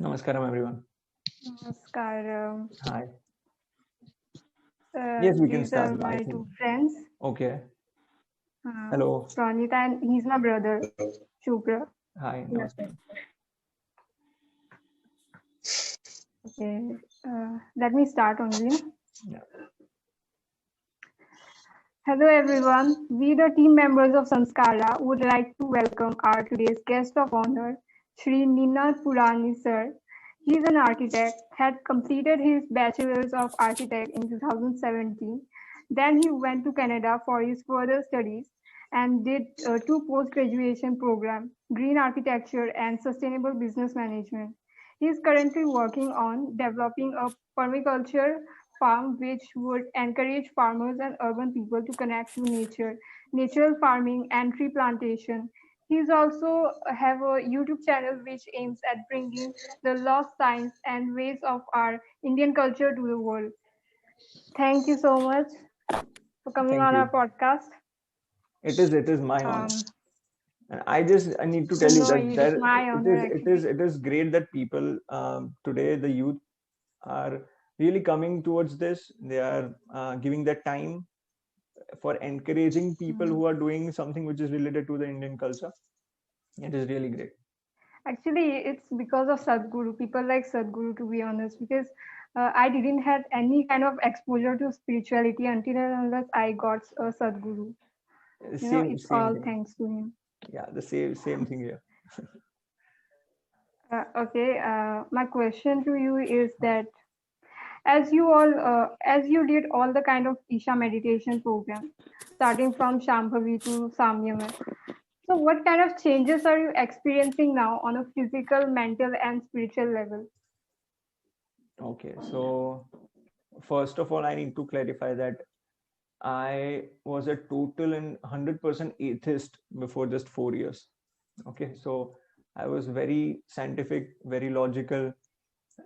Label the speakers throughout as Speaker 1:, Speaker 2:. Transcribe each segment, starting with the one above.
Speaker 1: Namaskaram, everyone.
Speaker 2: Namaskaram.
Speaker 1: Hi. Yes, we can
Speaker 2: These
Speaker 1: start.
Speaker 2: are
Speaker 1: I
Speaker 2: my
Speaker 1: think.
Speaker 2: two friends,
Speaker 1: Okay. Hello.
Speaker 2: Pranita, and he's my brother, Shubhra.
Speaker 1: Hi. Namaskaram.
Speaker 2: Okay, let me start only.
Speaker 1: Yeah.
Speaker 2: Hello, everyone. We, the team members of Samskara, would like to welcome our today's guest of honor, Shri Ninad Purani, sir. He is an architect, had completed his Bachelor's of Architect in 2017. Then he went to Canada for his further studies and did two post-graduation programs, Green Architecture and Sustainable Business Management. He is currently working on developing a permaculture farm which would encourage farmers and urban people to connect to nature, natural farming and tree plantation. He's also have a YouTube channel which aims at bringing the lost science and ways of our Indian culture to the world. Thank you so much for coming
Speaker 1: Thank
Speaker 2: on our
Speaker 1: you.
Speaker 2: podcast.
Speaker 1: It is my honor.
Speaker 2: Um,
Speaker 1: And I need to tell you
Speaker 2: no,
Speaker 1: that
Speaker 2: it's my honor actually.
Speaker 1: it is great that people today, the youth, are really coming towards this. They are giving their time for encouraging people who are doing something which is related to the Indian culture. It is really great.
Speaker 2: Actually, it's because of Sadhguru. People like Sadhguru, to be honest, because I didn't have any kind of exposure to spirituality until and unless I got Sadhguru. It's
Speaker 1: Same
Speaker 2: all
Speaker 1: thing.
Speaker 2: thanks to him.
Speaker 1: Yeah, the same thing here.
Speaker 2: Okay, my question to you is that as you did all the kind of Isha meditation program, starting from Shambhavi to Samyama. So, what kind of changes are you experiencing now on a physical, mental, and spiritual level?
Speaker 1: Okay, so first of all, I need to clarify that I was a total and 100% atheist before just 4 years. Okay, so I was very scientific, very logical.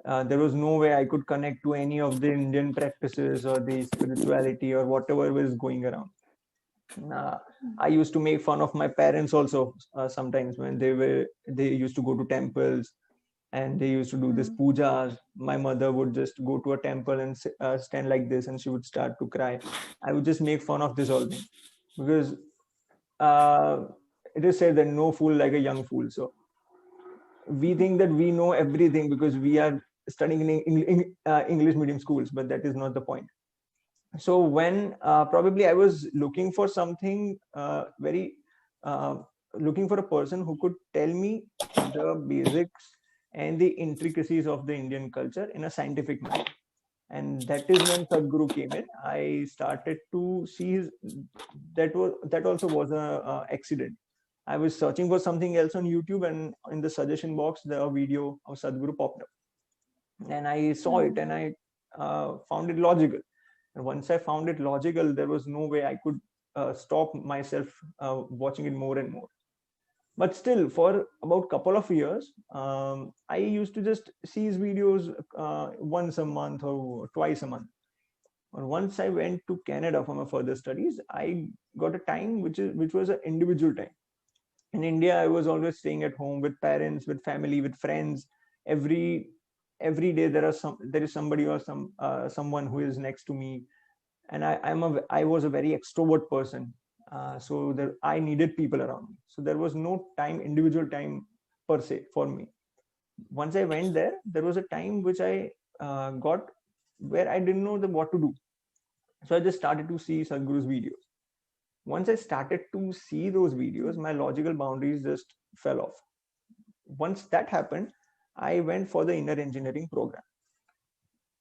Speaker 1: There was no way I could connect to any of the Indian practices or the spirituality or whatever was going around. Uh, I used to make fun of my parents also sometimes when they used to go to temples and they used to do this pujas. My mother would just go to a temple and stand like this, and she would start to cry. I would just make fun of this all thing because uh, it is said that no fool like a young fool. So we think that we know everything because we are studying in English medium schools, but that is not the point. So when probably I was looking for something very uh, looking for a person who could tell me the basics and the intricacies of the Indian culture in a scientific manner. And that is when Sadhguru came in. I started to see that also was a accident. I was searching for something else on YouTube, and in the suggestion box, the video of Sadhguru popped up, and I saw it, and I found it logical. And once I found it logical, there was no way I could stop myself watching it more and more. But still, for about couple of years, I used to just see his videos once a month or twice a month. Or once I went to Canada for my further studies, I got a time which was an individual time. In India, I was always staying at home with parents, with family, with friends. Every day there is somebody or someone who is next to me, and I was a very extrovert person, so there I needed people around me. So there was no time, individual time per se for me. Once I went there, there was a time which I got where I didn't know what to do. So I just started to see Sadhguru's videos. Once I started to see those videos, my logical boundaries just fell off. Once that happened, I went for the inner engineering program.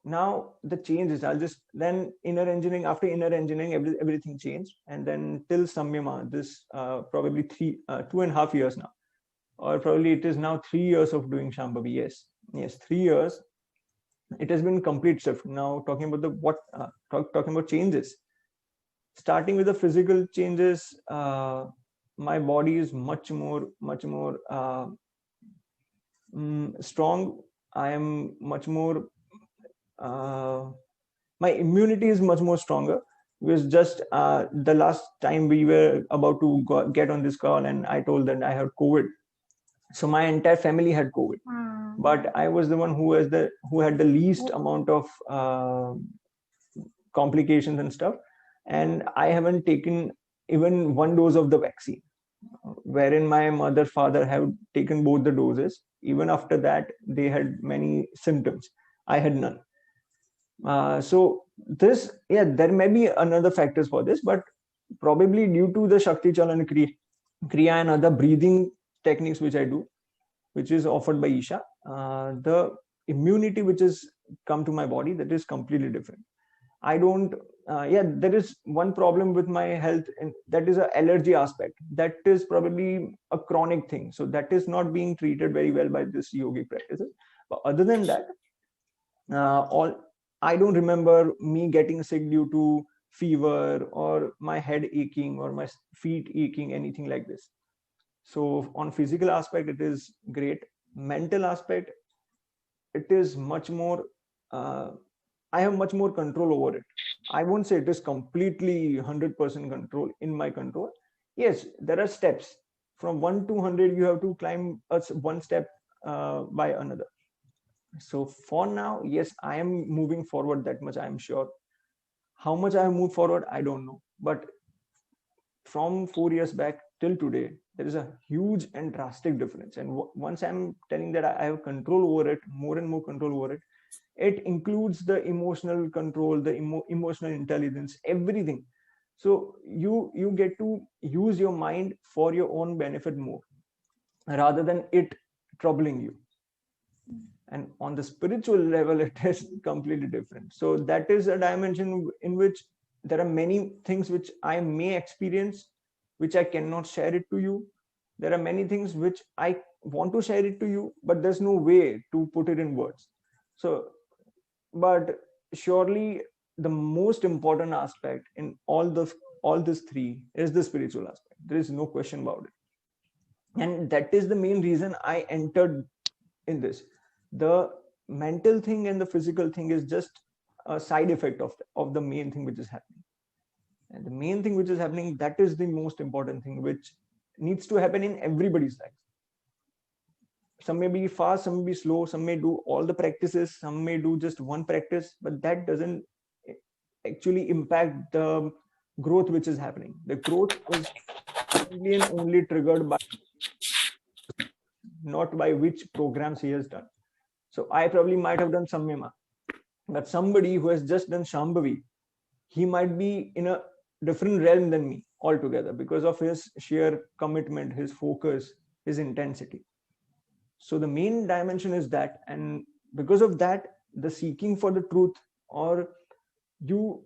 Speaker 1: Now the changes, I'll just then inner engineering, after inner engineering, everything changed. And then till Samyama, this probably 2.5 years now, or probably it is now 3 years of doing Shambhavi. Yes, 3 years. It has been complete shift. Now talking about talking about changes, starting with the physical changes, my body is much more strong. I am much more my immunity is much more stronger, because just the last time we were about to get on this call and I told that I had COVID. So my entire family had COVID, but I was the one who had the least amount of complications and stuff, and I haven't taken even one dose of the vaccine, wherein my mother, father have taken both the doses. Even after that, they had many symptoms. I had none. So this, yeah, there may be another factors for this, but probably due to the Shakti Chalan Kriya and other breathing techniques which I do, which is offered by Isha, the immunity which is come to my body, that is completely different. I don't, there is one problem with my health, and that is an allergy aspect. That is probably a chronic thing. So that is not being treated very well by this yogic practices. But other than that, I don't remember me getting sick due to fever or my head aching or my feet aching, anything like this. So on physical aspect, it is great. Mental aspect, it is much more, I have much more control over it. I won't say it is completely 100% control in my control. Yes, there are steps. From 1 to 100, you have to climb one step by another. So for now, yes, I am moving forward, that much I am sure. How much I have moved forward, I don't know. But from 4 years back till today, there is a huge and drastic difference. And once I'm telling that I have control over it, more and more control over it, it includes the emotional control, the emotional intelligence, everything. So you get to use your mind for your own benefit more, rather than it troubling you. And on the spiritual level, it is completely different. So that is a dimension in which there are many things which I may experience, which I cannot share it to you. There are many things which I want to share it to you, but there's no way to put it in words. So, but surely the most important aspect in all these three is the spiritual aspect. There is no question about it. And that is the main reason I entered in this. The mental thing and the physical thing is just a side effect of the main thing which is happening. And the main thing which is happening, that is the most important thing which needs to happen in everybody's life. Some may be fast, some may be slow, some may do all the practices, some may do just one practice, but that doesn't actually impact the growth which is happening. The growth is only and only triggered by, not by which programs he has done. So I probably might have done Samyama, but somebody who has just done Shambhavi, he might be in a different realm than me altogether because of his sheer commitment, his focus, his intensity. So the main dimension is that, and because of that, the seeking for the truth, or you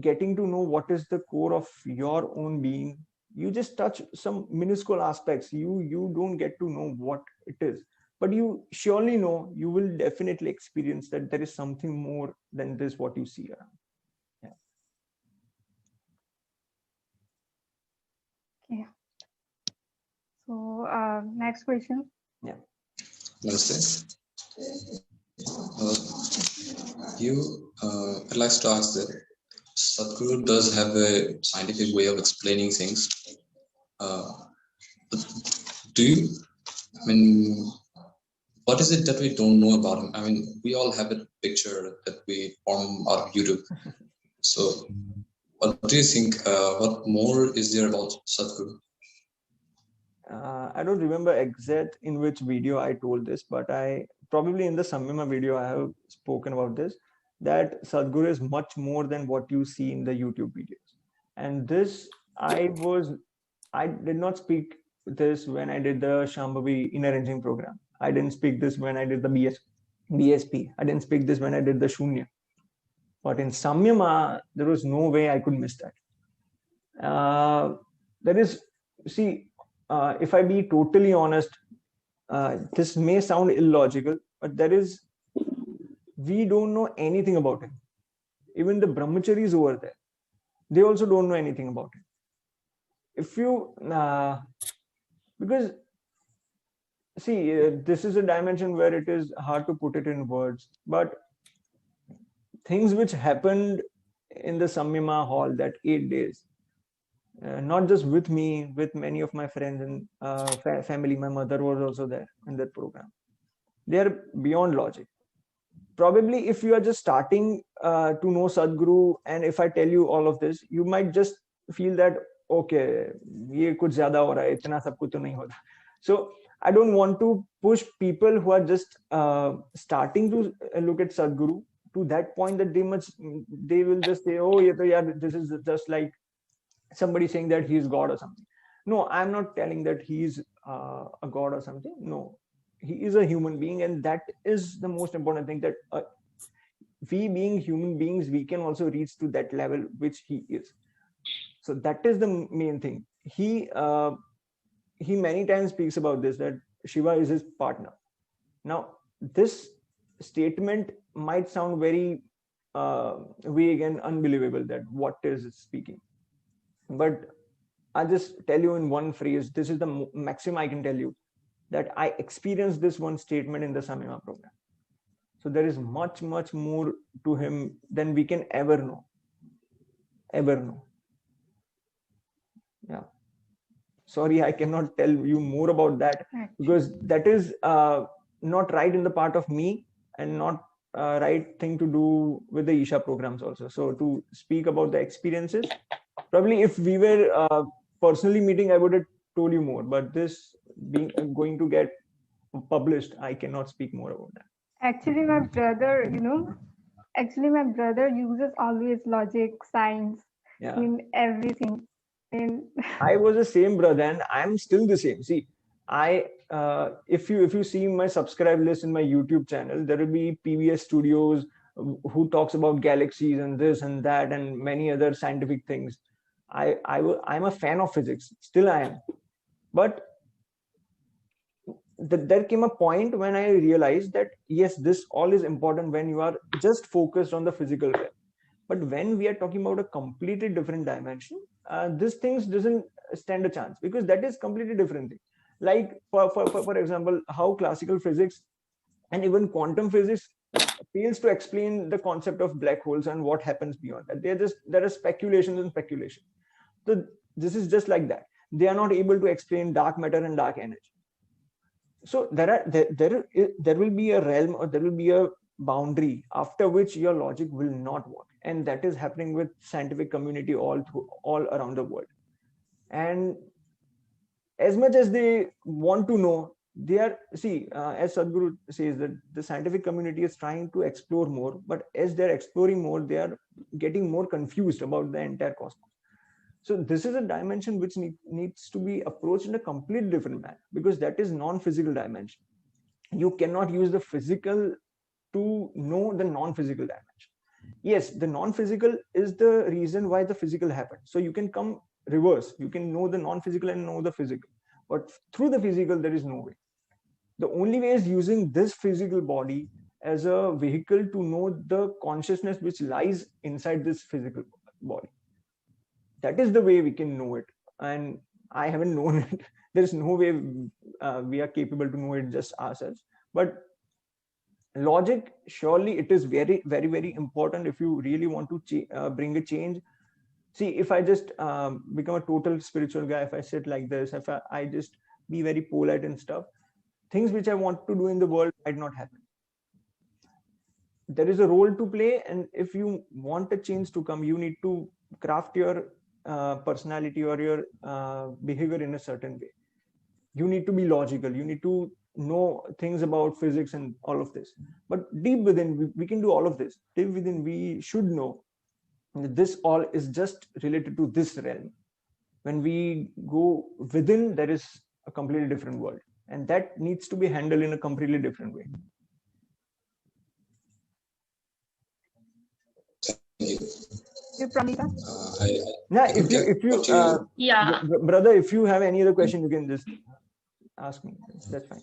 Speaker 1: getting to know what is the core of your own being, you just touch some minuscule aspects. You don't get to know what it is, but you surely know, you will definitely experience that there is something more than this what you see around.
Speaker 2: Okay. So next question.
Speaker 1: Yeah.
Speaker 3: Namaste. I'd like to ask that Sadhguru does have a scientific way of explaining things. Do you, I mean, what is it that we don't know about him? I mean, we all have a picture that we form out of YouTube. So what do you think, what more is there about Sadhguru?
Speaker 1: I don't remember exact in which video I told this, but I probably in the Samyama video I have spoken about this, that Sadhguru is much more than what you see in the YouTube videos. And this, I did not speak this when I did the Shambhavi inner engine program. I didn't speak this when I did the BSP. I didn't speak this when I did the Shunya. But in Samyama, there was no way I could miss that. There is, see, if I be totally honest, this may sound illogical, but we don't know anything about him. Even the brahmacharis over there, they also don't know anything about him. If you, because see, this is a dimension where it is hard to put it in words, but things which happened in the Samyama hall, that 8 days, not just with me, with many of my friends and family. My mother was also there in that program. They are beyond logic. Probably if you are just starting to know Sadhguru, and if I tell you all of this, you might just feel that, okay, ye kuch zyada ho raha hai, itna sab kuch to nahi hota. So I don't want to push people who are just starting to look at Sadhguru to that point that they will just say, oh, yeah, this is just like somebody saying that he is God or something. No, I'm not telling that he is a God or something. No, he is a human being, and that is the most important thing, that we being human beings, we can also reach to that level which he is. So that is the main thing. He many times speaks about this, that Shiva is his partner. Now this statement might sound very vague and unbelievable, that what is it speaking, but I'll just tell you in one phrase. This is the maximum I can tell you, that I experienced this one statement in the Samima program. So there is much, much more to him than we can ever know. Ever know. Yeah. Sorry, I cannot tell you more about that, because that is not right in the part of me, and not right thing to do with the Isha programs also. So to speak about the experiences, probably if we were personally meeting, I would have told you more, but this being going to get published, I cannot speak more about that.
Speaker 2: Actually, my brother, uses always logic, science in everything.
Speaker 1: I was the same brother, and I'm still the same. See, if you see my subscribe list in my YouTube channel, there will be PBS Studios who talks about galaxies and this and that and many other scientific things. I'm a fan of physics, still I am, but there came a point when I realized that yes, this all is important when you are just focused on the physical realm. But when we are talking about a completely different dimension, this things doesn't stand a chance, because that is completely different thing. Like for example, how classical physics and even quantum physics fails to explain the concept of black holes and what happens beyond that. There are speculations and speculation. So this is just like that. They are not able to explain dark matter and dark energy. So there will be a realm, or there will be a boundary after which your logic will not work, and that is happening with scientific community all around the world. And as much as they want to know, they are as Sadhguru says, that the scientific community is trying to explore more, but as they're exploring more, they are getting more confused about the entire cosmos. So this is a dimension which needs to be approached in a completely different manner, because that is non-physical dimension. You cannot use the physical to know the non-physical dimension. Yes, the non-physical is the reason why the physical happened. So you can come reverse. You can know the non-physical and know the physical. But through the physical, there is no way. The only way is using this physical body as a vehicle to know the consciousness which lies inside this physical body. That is the way we can know it. And I haven't known it. There's no way we are capable to know it just ourselves. But logic, surely it is very, very, very important if you really want to bring a change. See, if I just become a total spiritual guy, if I sit like this, if I just be very polite and stuff, things which I want to do in the world might not happen. There is a role to play, and if you want a change to come, you need to craft your personality or your behavior in a certain way. You need to be logical. You need to know things about physics and all of this. But deep within, we can do all of this. Deep within, we should know that this all is just related to this realm. When we go within, there is a completely different world, and that needs to be handled in a completely different way. Brother, if you have any other question, you can just ask me. That's fine.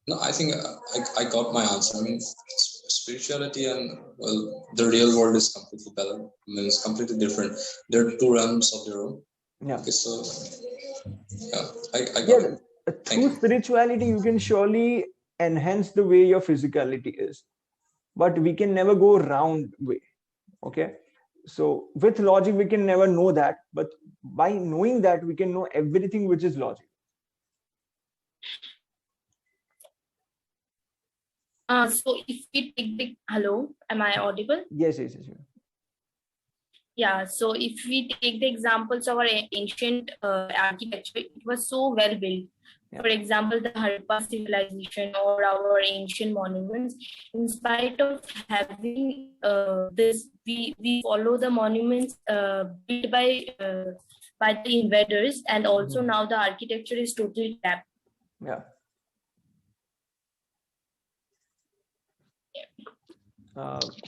Speaker 3: No, I think I got my answer. I mean, spirituality and the real world is completely better. I mean, it's completely different. There are two realms of their own.
Speaker 1: Yeah.
Speaker 3: Okay, so I got it.
Speaker 1: Through spirituality, you can surely enhance the way your physicality is, but we can never go round way. Okay, So with logic, we can never know that, but by knowing that, we can know everything which is logic.
Speaker 4: So if we take the hello, am I audible?
Speaker 1: Yes.
Speaker 4: Yeah. So if we take the examples of our ancient architecture, it was so well built.
Speaker 1: Yeah.
Speaker 4: For example, the Harappa civilization or our ancient monuments. In spite of having this, we follow the monuments built by the invaders, and also now the architecture is totally tapped.
Speaker 1: Yeah.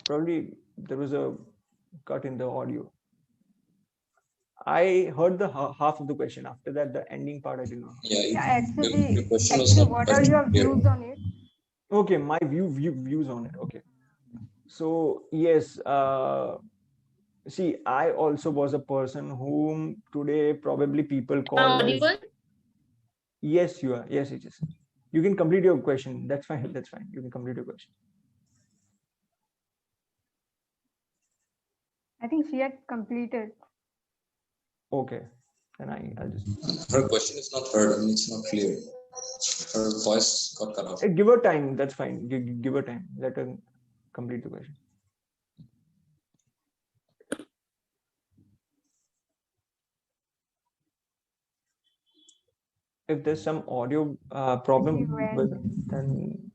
Speaker 1: Probably there was a cut in the audio. I heard the half of the question. After that, the ending part I didn't know.
Speaker 2: Yeah,
Speaker 3: Your question was
Speaker 2: actually,
Speaker 3: not
Speaker 2: what
Speaker 3: quite
Speaker 2: are your
Speaker 3: clear.
Speaker 2: views on it?
Speaker 1: Okay, my views on it. Okay, so yes, see, I also was a person whom today probably people call as.
Speaker 4: Audible?
Speaker 1: Yes, you are. Yes, it is. You can complete your question. That's fine. That's fine. You can complete your question.
Speaker 2: I think she had completed.
Speaker 1: Okay, then I'll just.
Speaker 3: Her question is not heard. I mean, it's not clear. Her voice got cut off.
Speaker 1: Give her time. That's fine. Give her time. Let her complete the question. If there's some audio problem, then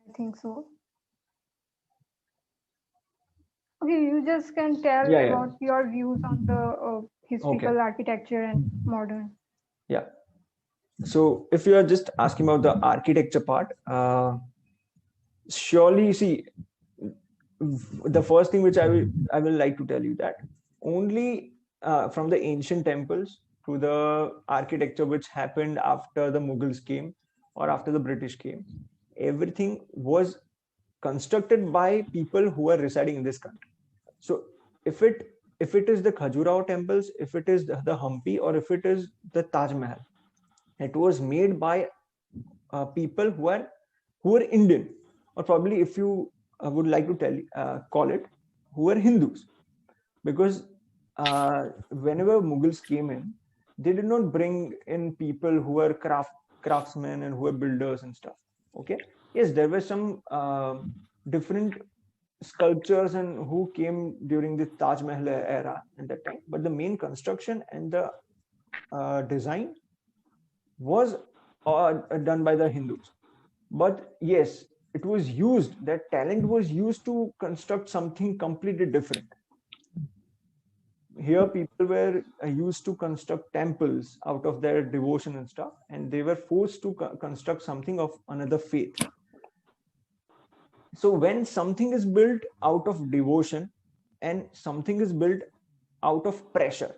Speaker 2: I think so. Okay, you just can tell
Speaker 1: Yeah.
Speaker 2: about your views on the historical architecture and modern.
Speaker 1: Yeah. So if you are just asking about the architecture part, surely see, the first thing which I will like to tell you that only from the ancient temples to the architecture which happened after the Mughals came or after the British came, everything was constructed by people who are residing in this country. So if it is the Khajuraho temples, if it is the Hampi, or if it is the Taj Mahal, it was made by people who are Indian, or probably if you would like to call it, who are Hindus, because whenever Mughals came in, they did not bring in people who were craftsmen and who were builders and stuff. Okay, yes, there were some different sculptures and who came during the Taj Mahal era at that time, but the main construction and the design was done by the Hindus. But yes, it was used, that talent was used to construct something completely different. Here people were used to construct temples out of their devotion and stuff, and they were forced to construct something of another faith. So when something is built out of devotion and something is built out of pressure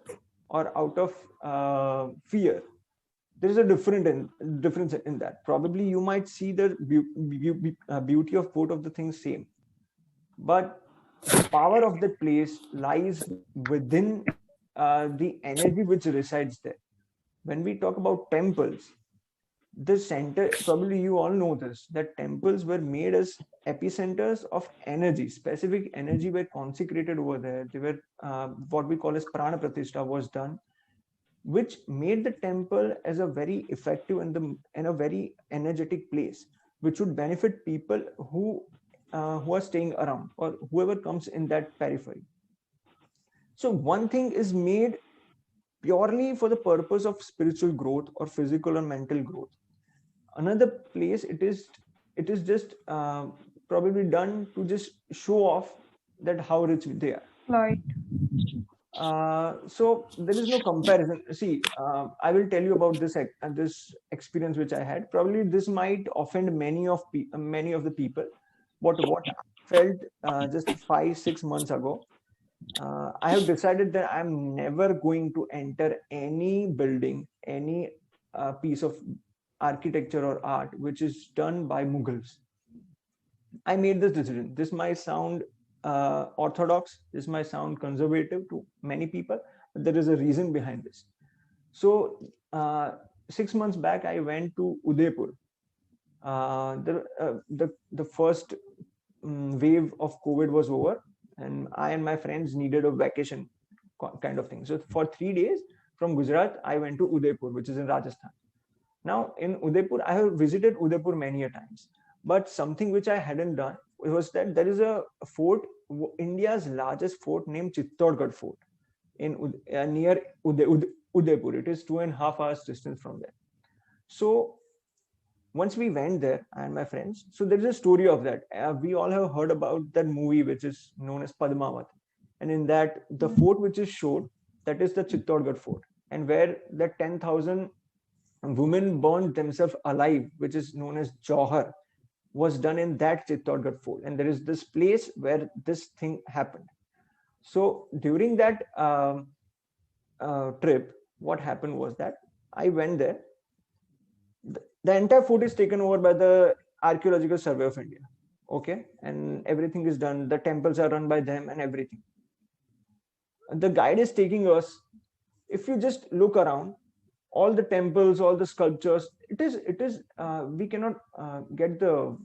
Speaker 1: or out of fear, there is a difference in that. Probably you might see the beauty of both of the things same, but the power of that place lies within the energy which resides there. When we talk about temples, the center, probably you all know this, that temples were made as epicenters of energy. Specific energy were consecrated over there. They were what we call as prana pratishtha was done, which made the temple as a very effective and a very energetic place, which would benefit people who are staying around or whoever comes in that periphery. So one thing is made purely for the purpose of spiritual growth or physical or mental growth. Another place, it is just probably done to just show off that how rich they are.
Speaker 2: Right.
Speaker 1: So there is no comparison. See, I will tell you about this experience which I had. Probably this might offend many of the people. What I felt just 5-6 months ago. I have decided that I'm never going to enter any building, any piece of architecture or art which is done by Mughals. I made this decision. This might sound orthodox, this might sound conservative to many people, but there is a reason behind this. So 6 months back, I went to Udaipur. The first wave of COVID was over, and I and my friends needed a vacation kind of thing. So for 3 days from Gujarat, I went to Udaipur, which is in Rajasthan. Now in Udaipur, I have visited Udaipur many a times, but something which I hadn't done was that there is a fort, India's largest fort named Chittorgarh Fort in near Udaipur. It is 2.5 hours distance from there. So once we went there, I and my friends, so there is a story of that. We all have heard about that movie which is known as Padmavat, and in that the fort which is showed, that is the Chittorgarh Fort, and where the 10,000 women burned themselves alive, which is known as Johar, was done in that Chittorgarh Fort, and there is this place where this thing happened. So during that trip, what happened was that I went there. The entire fort is taken over by the Archaeological Survey of India. Okay, and everything is done. The temples are run by them and everything. The guide is taking us. If you just look around, all the temples, all the sculptures, we cannot get the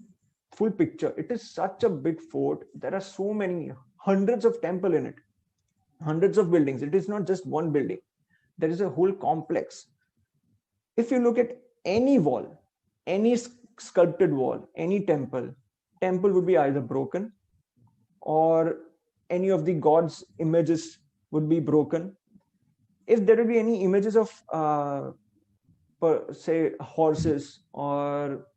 Speaker 1: full picture. It is such a big fort. There are so many, hundreds of temples in it, hundreds of buildings. It is not just one building. There is a whole complex. If you look at any wall, any sculpted wall, any temple would be either broken, or any of the gods' images would be broken. If there would be any images of say horses or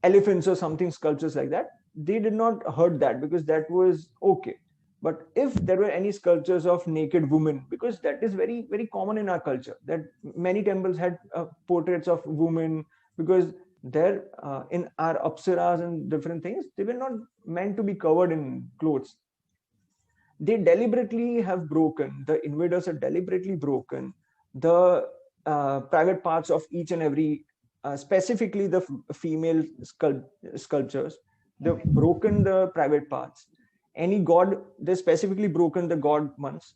Speaker 1: elephants or something, sculptures like that, they did not hurt that, because that was okay. But if there were any sculptures of naked women, because that is very, very common in our culture, that many temples had portraits of women, because there in our apsaras and different things, they were not meant to be covered in clothes. They deliberately have broken, the invaders have deliberately broken the private parts of each and every, specifically the female sculptures. They've broken the private parts. Any god, they specifically broken the god ones.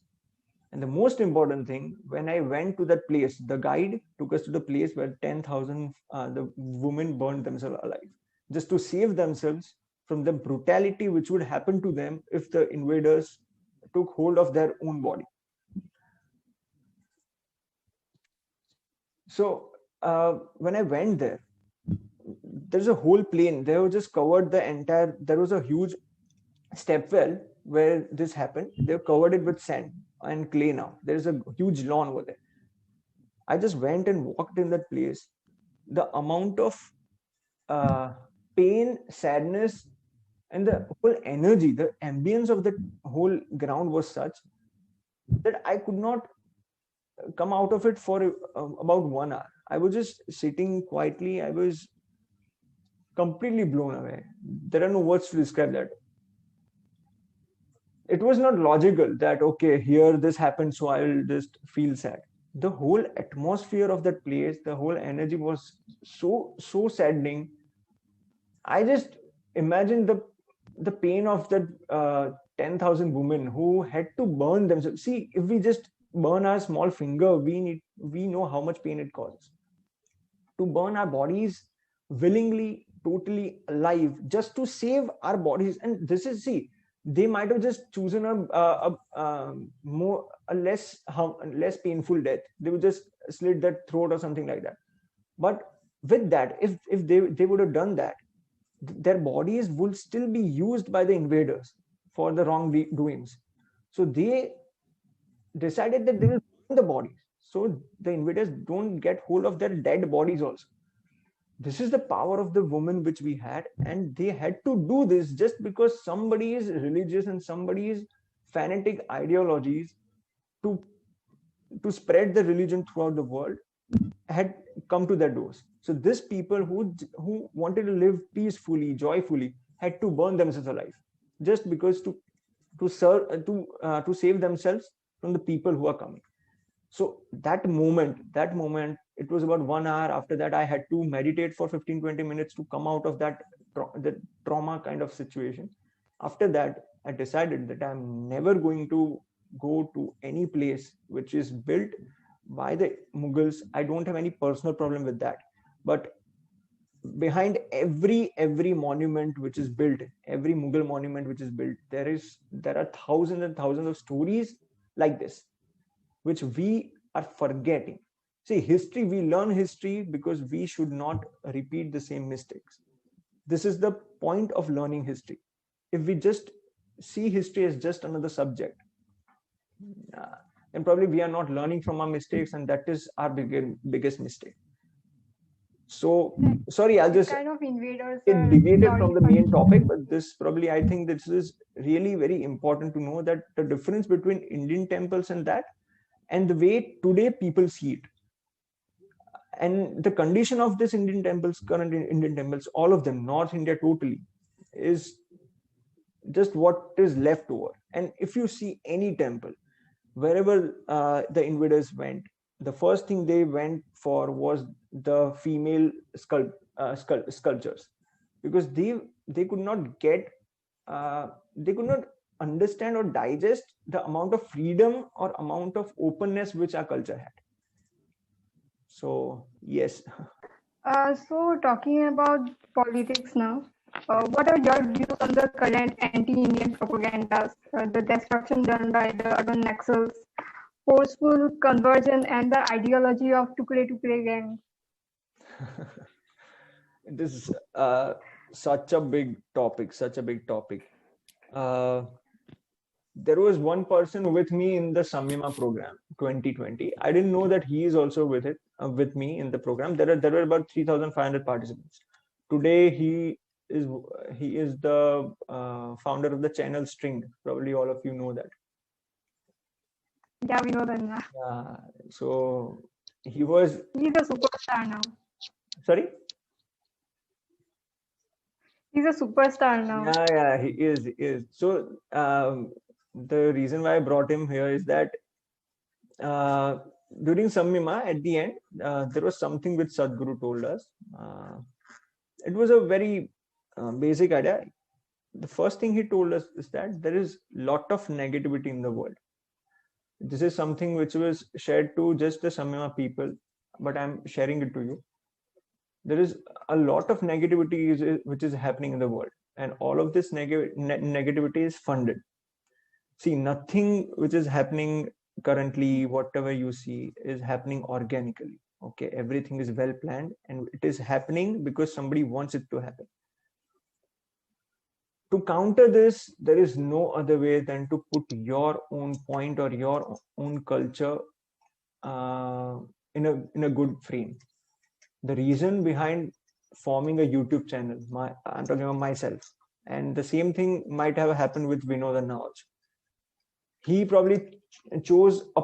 Speaker 1: And the most important thing, when I went to that place, the guide took us to the place where 10,000 the women burned themselves alive, just to save themselves from the brutality which would happen to them if the invaders took hold of their own body. So when I went there, there's a whole plain. They have just covered the entire, there was a huge step well where this happened. They've covered it with sand and clay now. There's a huge lawn over there. I just went and walked in that place. The amount of pain, sadness, and the whole energy, the ambience of the whole ground was such that I could not come out of it for about 1 hour. I was just sitting quietly. I was completely blown away. There are no words to describe that. It was not logical that, okay, here this happened, so I'll just feel sad. The whole atmosphere of that place, the whole energy was so saddening. I just imagined the pain of that 10,000 women who had to burn themselves. See, if we just burn our small finger, we know how much pain it causes. To burn our bodies willingly, totally alive, just to save our bodies. And this is, see, they might have just chosen a less painful death. They would just slit their throat or something like that. But with that, if they would have done that, their bodies would still be used by the invaders for the wrongdoings. So they decided that they will burn the bodies, so the invaders don't get hold of their dead bodies also. This is the power of the woman which we had, and they had to do this just because somebody is religious and somebody is fanatic ideologies to spread the religion throughout the world had come to their doors. So these people who wanted to live peacefully, joyfully, had to burn themselves alive just because to save themselves from the people who are coming. So that moment, it was about 1 hour. After that, I had to meditate for 15-20 minutes to come out of that the trauma kind of situation. After that, I decided that I'm never going to go to any place which is built by the Mughals. I don't have any personal problem with that. But behind every monument which is built, every Mughal monument which is built, there are thousands and thousands of stories like this, which we are forgetting. See, history, we learn history because we should not repeat the same mistakes. This is the point of learning history. If we just see history as just another subject, then probably we are not learning from our mistakes, and that is our biggest mistake. So sorry, I'll just
Speaker 2: kind of invaders
Speaker 1: get deviated from the main topic, but this probably, I think this is really very important to know, that the difference between Indian temples and that, and the way today people see it, and the condition of this Indian temples, current Indian temples, all of them, North India totally, is just what is left over. And if you see any temple, wherever the invaders went, the first thing they went for was the female sculptures, because they could not get they could not understand or digest the amount of freedom or amount of openness which our culture had. So yes.
Speaker 2: So talking about politics now, what are your views on the current anti-Indian propagandas, the destruction done by the urban naxals, forceful conversion, and the ideology of Tukre Tukre gang?
Speaker 1: It is such a big topic, there was one person with me in the Samyama program 2020. I didn't know that he is also with me in the program. There were about 3,500 participants. Today he is the founder of the channel String. Probably all of you know that.
Speaker 2: Yeah, we know that.
Speaker 1: So he's a
Speaker 2: superstar now.
Speaker 1: Sorry?
Speaker 2: He's a superstar now.
Speaker 1: Yeah, he is. So the reason why I brought him here is that during Samyama, at the end, there was something which Sadhguru told us. It was a very basic idea. The first thing he told us is that there is a lot of negativity in the world. This is something which was shared to just the Samyama people, but I'm sharing it to you. There is a lot of negativity which is happening in the world, and all of this negativity is funded. See, nothing which is happening currently, whatever you see, is happening organically. Okay, everything is well planned, and it is happening because somebody wants it to happen. To counter this, there is no other way than to put your own point or your own culture in a good frame. The reason behind forming a YouTube channel, I'm talking about myself, and the same thing might have happened with Vinod and Nawaj. He probably chose a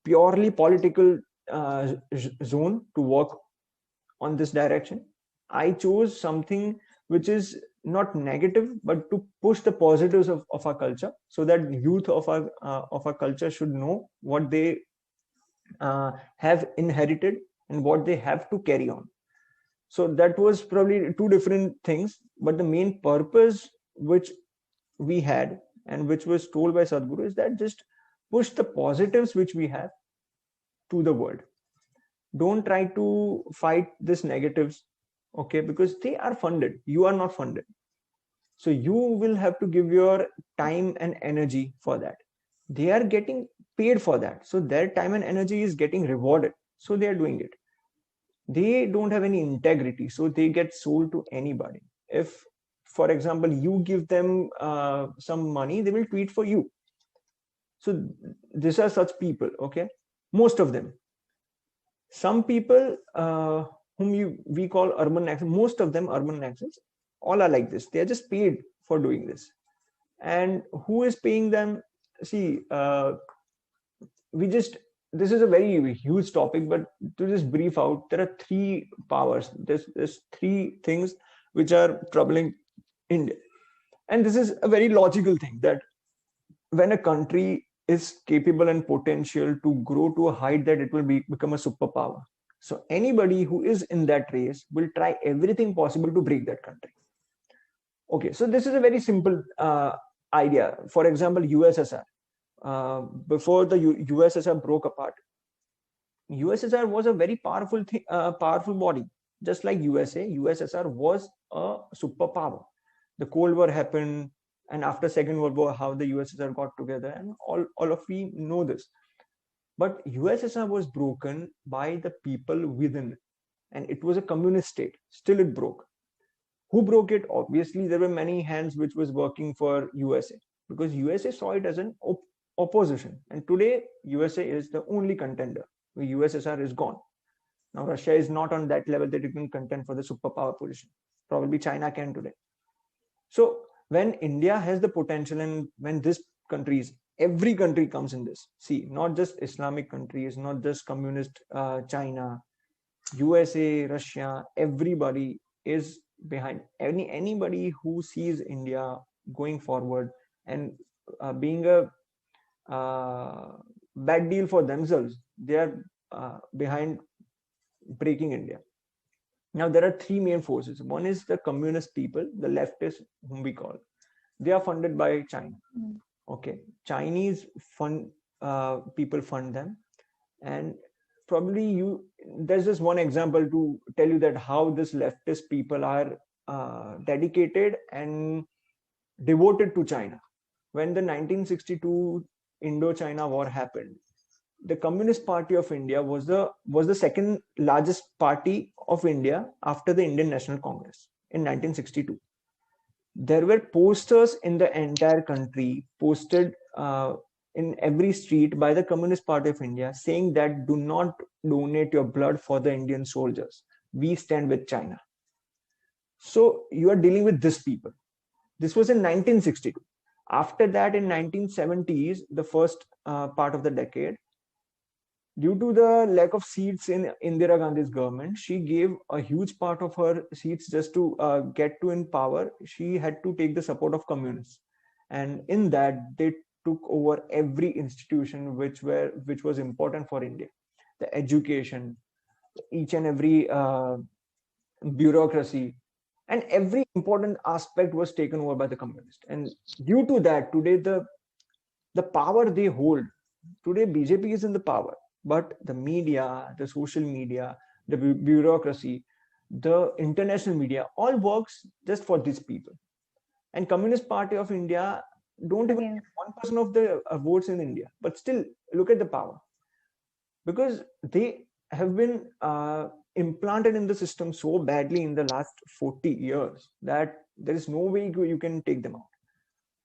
Speaker 1: purely political zone to work on this direction. I chose something which is not negative, but to push the positives of our culture, so that youth of our culture should know what they have inherited and what they have to carry on. So that was probably two different things, but the main purpose which we had and which was told by Sadhguru is that just push the positives which we have to the world. Don't try to fight these negatives, okay, because they are funded. You are not funded. So you will have to give your time and energy for that. They are getting paid for that. So their time and energy is getting rewarded. So they are doing it. They don't have any integrity. So they get sold to anybody. If, for example, you give them some money, they will tweet for you. So these are such people, okay? Most of them. Some people whom we call urban naxals, most of them urban naxals, all are like this. They are just paid for doing this. And who is paying them? See, this is a very huge topic, but to just brief out, there are three powers. There's three things which are troubling India. And this is a very logical thing, that when a country is capable and potential to grow to a height that it will become a superpower, so anybody who is in that race will try everything possible to break that country. Okay, so this is a very simple idea. For example, USSR. Before the USSR broke apart, USSR was a very powerful body. just like USA, USSR was a superpower. The Cold War happened, and after Second World War, how the USSR got together, and all of we know this. But USSR was broken by the people within, and it was a communist state. Still, it broke. Who broke it? Obviously, there were many hands which was working for USA, because USA saw it as an opposition. And today, USA is the only contender. The USSR is gone. Now, Russia is not on that level that it can contend for the superpower position. Probably China can today. So when India has the potential, and when this countries, every country comes in this. See, not just Islamic countries, not just communist China, USA, Russia, everybody is behind. Anybody who sees India going forward and being a bad deal for themselves, they are behind breaking India. Now, there are three main forces. One is the communist people, the leftists, whom we call. They are funded by China. Okay, Chinese people fund them, and probably there's just one example to tell you that how this leftist people are dedicated and devoted to China. When the 1962 Indo-China war happened, the Communist Party of India was the second largest party of India after the Indian National Congress in 1962. There were posters in the entire country, posted in every street by the Communist Party of India, saying that do not donate your blood for the Indian soldiers. We stand with China. So you are dealing with these people. This was in 1962. After that, in 1970s, the first part of the decade, due to the lack of seats in Indira Gandhi's government, she gave a huge part of her seats just to get to in power. She had to take the support of communists, and in that they took over every institution which was important for India, the education, each and every bureaucracy, and every important aspect was taken over by the communists. And due to that, today the power they hold, today BJP is in the power. But the media, the social media, the bureaucracy, the international media, all works just for these people. And Communist Party of India don't even get 1% of the votes in India. But still, look at the power. Because they have been implanted in the system so badly in the last 40 years that there is no way you can take them out.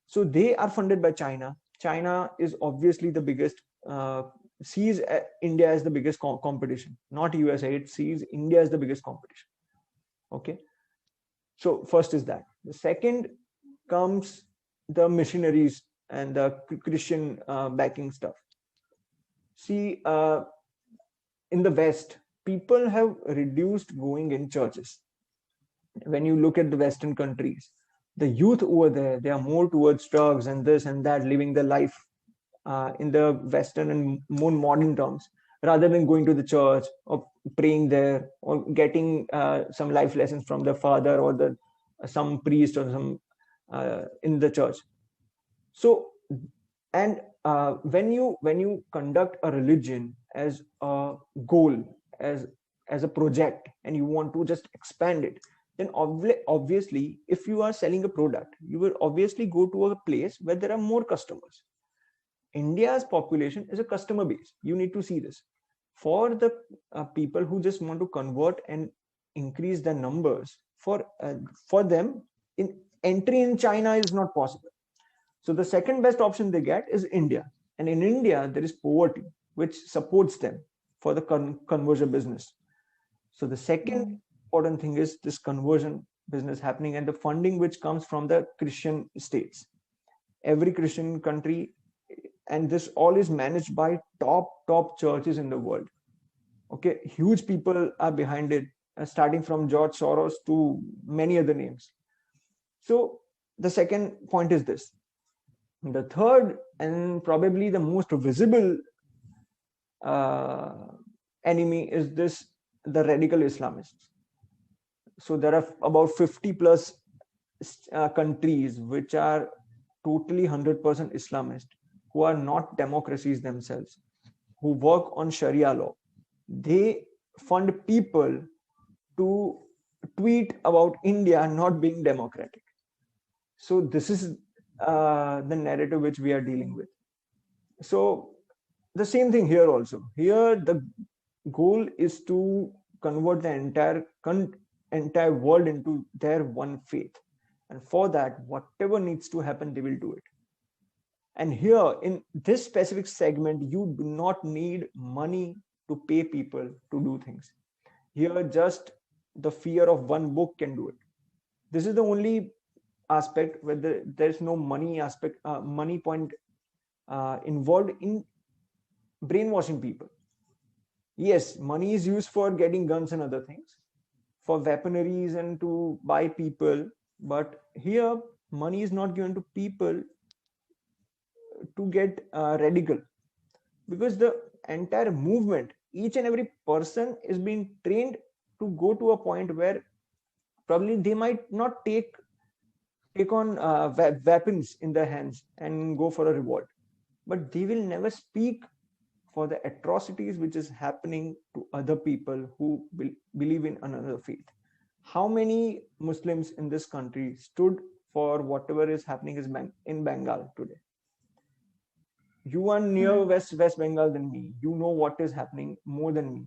Speaker 1: So they are funded by China. China is obviously the biggest sees India as the biggest competition, not USA. It sees India as the biggest competition. Okay. So first is that. The second comes the missionaries and the Christian backing stuff. See, in the West, people have reduced going in churches. When you look at the Western countries, the youth over there, they are more towards drugs and this and that, living the life in the Western and more modern terms, rather than going to the church or praying there or getting some life lessons from the father or some priest or some in the church. So, and when you conduct a religion as a goal, as a project, and you want to just expand it, then obviously, if you are selling a product, you will obviously go to a place where there are more customers. India's population is a customer base. You need to see this. For the people who just want to convert and increase their numbers, for them, entry in China is not possible. So the second best option they get is India. And in India, there is poverty, which supports them for the conversion business. So the second important thing is this conversion business happening and the funding which comes from the Christian states. Every Christian country, and this all is managed by top churches in the world. Okay, huge people are behind it, starting from George Soros to many other names. So the second point is this. The third and probably the most visible enemy is the radical Islamists. So there are about 50 plus countries which are totally 100% Islamist, who are not democracies themselves, who work on Sharia law. They fund people to tweet about India not being democratic. So this is the narrative which we are dealing with. So the same thing here also. Here the goal is to convert the entire world into their one faith, and for that, whatever needs to happen, they will do it. And here in this specific segment, you do not need money to pay people to do things. Here, just the fear of one book can do it. This is the only aspect where there's no money aspect, money point involved in brainwashing people. Yes, money is used for getting guns and other things, for weaponaries and to buy people. But here, money is not given to people to get radical, because the entire movement, each and every person is being trained to go to a point where probably they might not take on weapons in their hands and go for a revolt, but they will never speak for the atrocities which is happening to other people who believe in another faith. How many Muslims in this country stood for whatever is happening in Bengal today? You are near West Bengal than me. You know what is happening more than me.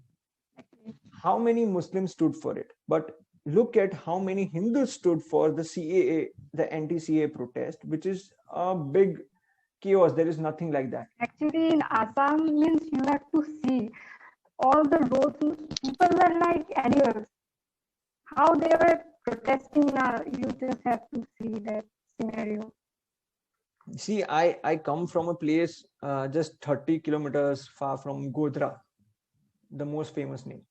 Speaker 1: How many Muslims stood for it? But look at how many Hindus stood for the CAA, the anti-CAA protest, which is a big chaos. There is nothing like that.
Speaker 2: Actually, in Assam means you have to see all the roads. People were like animals. How they were protesting now, you just have to see that scenario.
Speaker 1: See, I come from a place just 30 kilometers far from Godhra, the most famous name.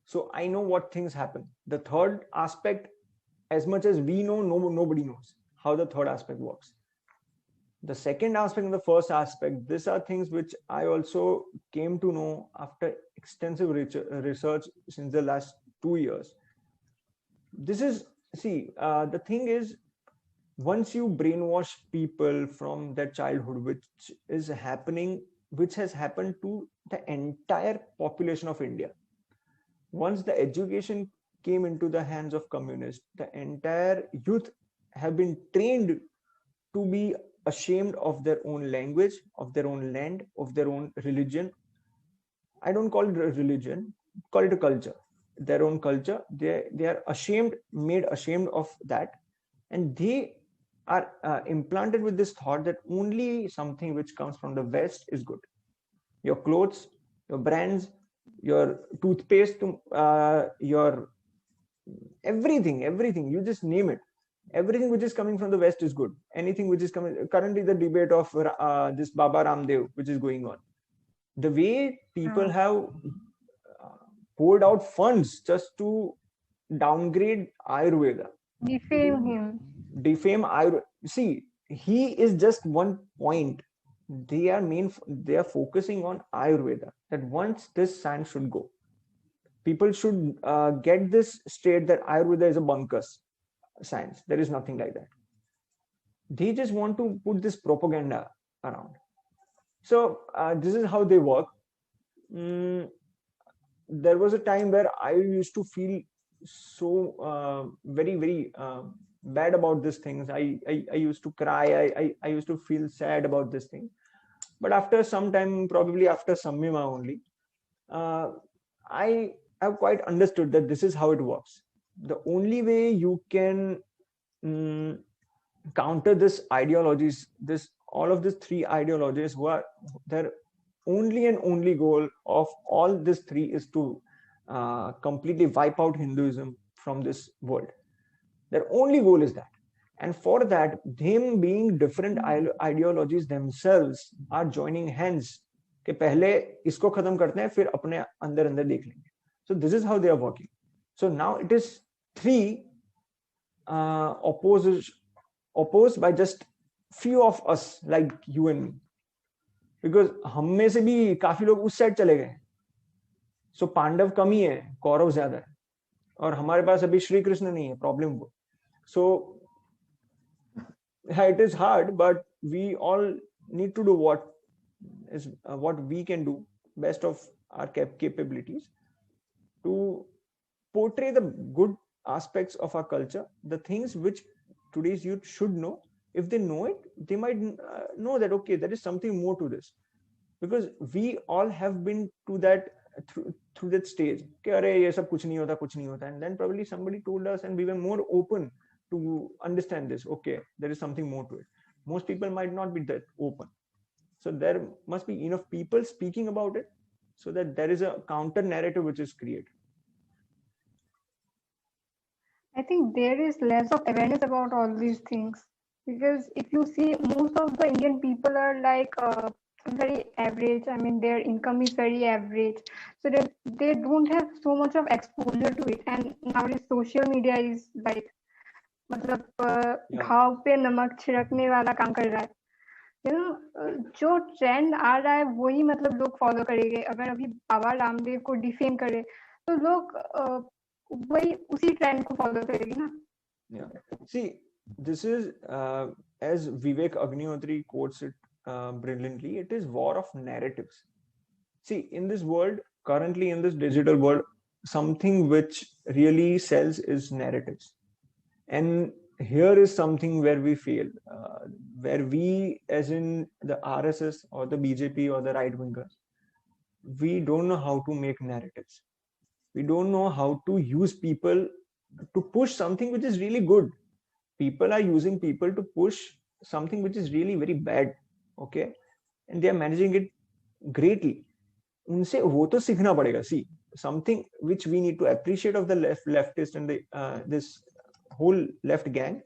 Speaker 1: So I know what things happen. The third aspect, as much as we know, nobody knows how the third aspect works. The second aspect and the first aspect, these are things which I also came to know after extensive research since the last 2 years. This is, see, the thing is, once you brainwash people from their childhood, which has happened to the entire population of India. Once the education came into the hands of communists, the entire youth have been trained to be ashamed of their own language, of their own land, of their own religion. I don't call it a religion, call it a culture. Their own culture. They are made ashamed of that, and they are implanted with this thought that only something which comes from the West is good. Your clothes, your brands, your toothpaste, your everything, you just name it. Everything which is coming from the West is good. Anything which is coming, currently the debate of this Baba Ramdev, which is going on. The way people have poured out funds just to downgrade Ayurveda. Defame Ayurveda. See, he is just one point. They are focusing on Ayurveda, that once this science should go. People should get this straight, that Ayurveda is a bunkers science. There is nothing like that. They just want to put this propaganda around. So this is how they work. There was a time where I used to feel so very, very bad about these things. I used to cry. I used to feel sad about this thing. But after some time, probably after Samyama only, I have quite understood that this is how it works. The only way you can counter this ideologies, all of these three ideologies, who are their only and only goal of all these three is to completely wipe out Hinduism from this world. Their only goal is that. And for that, them being different ideologies themselves are joining hands. कि पहले इसको खत्म करते हैं, फिर अपने अंदर देख लेंगे. So this is how they are working. So now it is three opposed by just few of us, like you and me. Because हम में से भी काफी लोग उस साइड चले गए. So पांडव कम ही है, कौरव ज्यादा है. और हमारे पास अभी श्री कृष्ण नहीं है, प्रॉब्लम वो. So it is hard, but we all need to do what we can do, best of our capabilities, to portray the good aspects of our culture, the things which today's youth should know. If they know it, they might know that, okay, there is something more to this. Because we all have been to that through that stage. And then probably somebody told us and we were more open to understand this. Okay, there is something more to it. Most people might not be that open. So there must be enough people speaking about it so that there is a counter narrative which is created.
Speaker 2: I think there is less of awareness about all these things, because if you see, most of the Indian people are like very average. I mean, their income is very average, so that they don't have so much of exposure to it. And nowadays, social media is like, मतलब घाव पे नमक छिड़कने वाला काम कर रहा है. जो ट्रेंड आ रहा है वही मतलब लोग फॉलो करेंगे. अगर अभी बाबा रामदेव को डिफेम करे तो लोग वही उसी ट्रेंड को फॉलो करेगी ना.
Speaker 1: See, this is as Vivek Agnihotri quotes it brilliantly, it is war of narratives. See, in this world, currently in this digital world, something which really sells is narratives. And here is something where we fail, where we, as in the RSS or the BJP or the right wingers, we don't know how to make narratives. We don't know how to use people to push something which is really good. People are using people to push something which is really very bad, okay? And they are managing it greatly. उनसे वो तो सीखना पड़ेगा. See, something which we need to appreciate of the leftist and the this whole left gang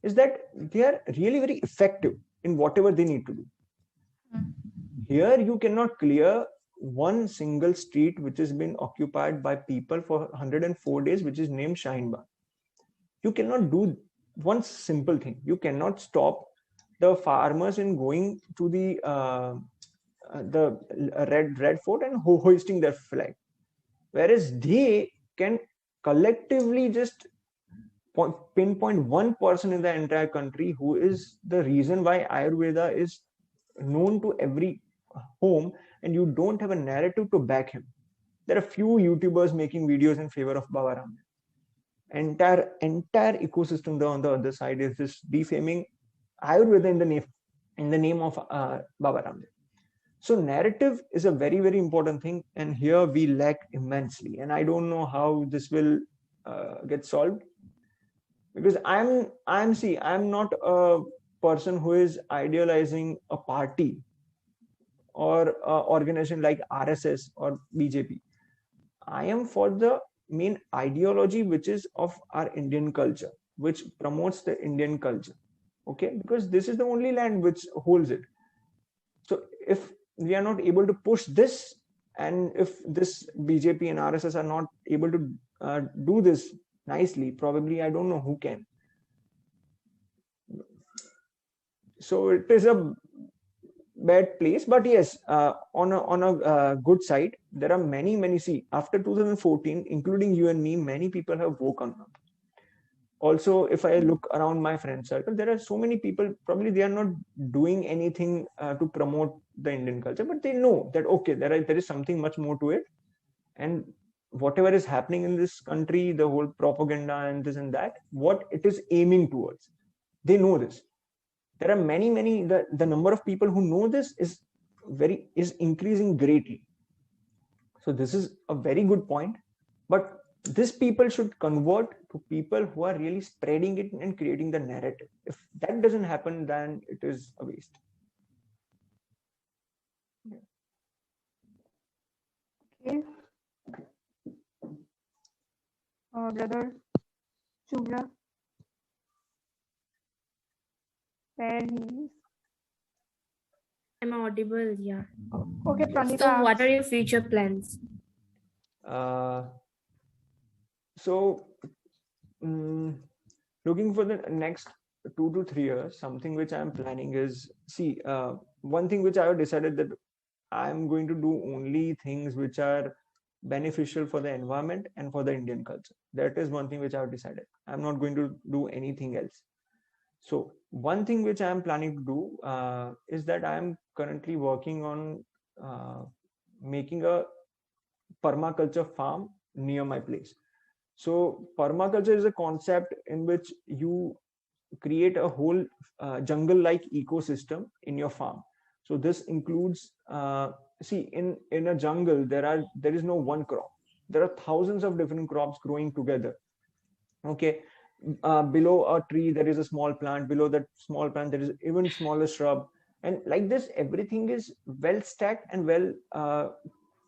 Speaker 1: is that they are really very effective in whatever they need to do. Here you cannot clear one single street which has been occupied by people for 104 days, which is named Shaheen Bagh. You cannot do one simple thing. You cannot stop the farmers in going to the red fort and hoisting their flag, whereas they can collectively just pinpoint one person in the entire country who is the reason why Ayurveda is known to every home, and you don't have a narrative to back him. There are few YouTubers making videos in favor of Baba Ramdev. Entire ecosystem on the other side is just defaming Ayurveda in the name of Baba Ramdev. So narrative is a very, very important thing, and here we lack immensely. And I don't know how this will get solved, because I'm not a person who is idealizing a party or organization like RSS or BJP. I am for the main ideology which is of our Indian culture, which promotes the Indian culture. Okay, because this is the only land which holds it. So if we are not able to push this, and if this BJP and RSS are not able to do this nicely, probably I don't know who can. So it is a bad place, but yes, on a good side, there are many. See, after 2014, including you and me, many people have woken up. Also, if I look around my friend circle, there are so many people, probably they are not doing anything to promote the Indian culture, but they know that, okay, there is something much more to it. And whatever is happening in this country, the whole propaganda and this and that, what it is aiming towards, they know this. There are many, the number of people who know this is increasing greatly. So this is a very good point, but this people should convert to people who are really spreading it and creating the narrative. If that doesn't happen, then it is a waste.
Speaker 2: Okay. Brother Chubla, where he is?
Speaker 4: I'm audible, yeah.
Speaker 2: Okay, Pranita.
Speaker 4: So what are your future plans?
Speaker 1: Looking for the next 2 to 3 years, something which I'm planning is, one thing which I have decided that I'm going to do only things which are beneficial for the environment and for the Indian culture. That is one thing which I have decided. I'm not going to do anything else. So one thing which I'm planning to do is that I'm currently working on making a permaculture farm near my place. So permaculture is a concept in which you create a whole jungle-like ecosystem in your farm. So this includes, see, in a jungle there is no one crop. There are thousands of different crops growing together. Okay, below a tree there is a small plant. Below that small plant there is even smaller shrub, and like this everything is well stacked and well.